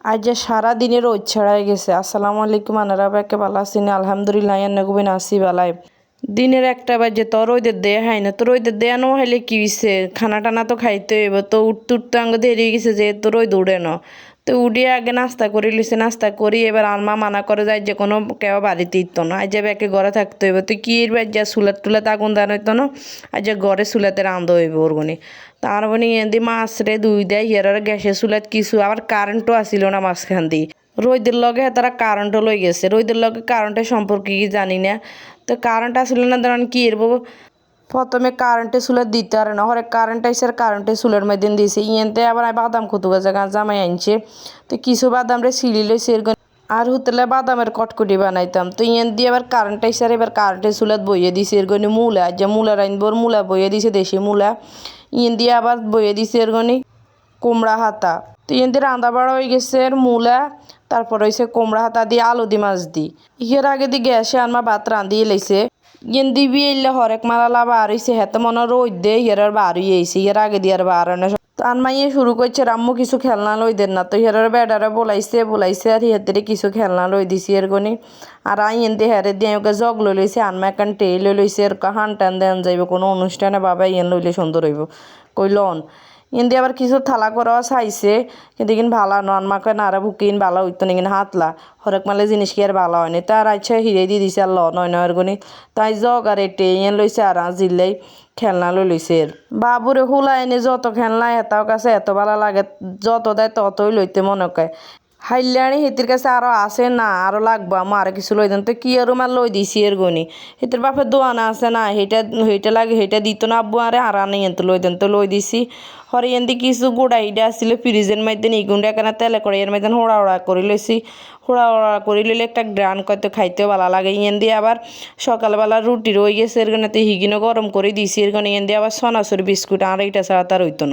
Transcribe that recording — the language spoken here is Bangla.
আজ যে সারাদিনে রোদ ছড়াই গেছে। আসসালামু আলাইকুম আনারা ব্যাকে ভালো আছেন? আলহামদুলিল্লাহ এন্নগুবিন আসি বালাই। দিনের 1টা বাজে তো রোদের দেয়া হয় না, তো রোদের দেয়া নো হইলে কি হইছে, খানা টানা তো খাইতে হইব, তো উঠতে উঠতে আঙ্গ দেরি হয়ে গেছে, যেহেতু রোদ উড়ে না। তো উঠিয়ে আগে নাস্তা করে লিছে, নাস্তা করি এবার আলমা মানা করে যায় যে কোনো কেউ বাড়িতে ইতো না, আজ যে ব্যাকে ঘরে থাকতে হইব। তো কি এর যা চুলাত টুলাতে আগুন দান হইতো না, আজ যে ঘরে চুলাতে রান্ধ হইব ওরগুনি। তার মানে এদি মাছ রে দুই দেয় হিয়ার গ্যাসের চুলাত কিছু আবার কারেন্টও আসিল না মাঝখান দিয়ে। রোদের লগে তারা কারেন্টও লই গেছে, রোদের লগে কারেন্টের সম্পর্কে কি জানি না। তো কারেন্ট আসলে না ধরেন কি এরবো, প্রথমে কারেন্টের চুলা দিতে পারে না, হরে কারেন্ট আইসে আর কারেন্টের চুলার মধ্যে দিয়েছে ইয়েতে। আবার বাদাম কত গাছে গাছ জামাই আনছে, তো কিছু বাদাম রে সিলি লইছে এরকম। আর হুতলে বাদামের কটকুটি বানাইতাম, তো ইয়ান দিয়ে আবার কারেন্ট আইসে আর এবার কারেন্টের চুলাত বইয়ে দিছে এরগনি মূলা, যে মূলা রাইনবোর মূলা বইয়ে দিছে, দেশি মূলা। ইয়ান দিয়ে আবার বইয়ে দিছে এরগনি কুমড়া হাতা। তো ইয়ান দিয়ে রান্না বাড়া হয়ে গেছে আর মূলা, তারপর হয়েছে কুমড়া হাতা দিয়ে আলু দি মাছ দি। ইয়ের আগে দি গ্যাসে আনমা ভাত রাঁধিয়ে লাইছে। ইয়েন দিবি এলে হরেক মালালা বার হইছে, হেতে মনে রোদ দে হিয়ার বার হয়ে আইছে, ইয়ার আগে দিয়ার বার হয় না। তার মাইয়ে শুরু করছে রাম্মু কিছু খেলনা লই দেন না, তো হিয়ার বেডারে বলাইছে আর হিয়াতে কিছু খেলনা লই দিছি এরগনি। আর আইন দিয়ে হেরে দিয়ে ওকে জগ লই লইছে, আনমা একান টে লই লইছে, এর হান টান দেন যাইব কোনো অনুষ্ঠানে, বাবা ইয়েন লইলে সুন্দর হইব কইলন। ইন দিয়ে আবার কিছু থালা করাও চাইছে, কিন্তু কিন ভালা নন মাকে নারা বুকিন ভালো হইতো না, কিন হাতলা হরেক মালে জিনিস কি আর ভালো হয়নি। তার আচ্ছা হিরে দিয়ে দিছে আর নয় নয় গনি। তাই জগ আর এটে ইয়েন লইছে আর জিল্লাই খেলনা লই লইছে। বাবুরে হুলা এনে যত খেলনা এতাও কাছে এত ভালো লাগে, যত দেয় ততই লইতে মনে কয়। হাইলানি হেতির কাছে আরো আছে না, আরো লাগবো আমার আর কিছু লই দেন, তো কি আর মার লই দিছি এর গনি। হেতির বাপের দোয়ানা আছে না, হেইটা লাগে হেইটা দিত না আব্বু আরে আর আনে এত লই দেন, তো লই দিছি। হরে এনদি কিছু গুড়া হিডা আসছিল ফ্রিজের মধ্যে নিগুন্ডা কেন তেলে করে এর মধ্যে হোড়া হোড়া করে লইছি। হোড়া হোড়া করে লইলে একটা গ্রান কত খাইতেও ভালো লাগে। ইয়েন দিয়ে আবার সকালবেলা রুটি রয়ে গেছে এর গনে, হিগিনও গরম করে দিছি এর গনে। ইয়েন দিয়ে আবার সনাসুর বিস্কুট আর এইটা ছাড়া তার হইতো না।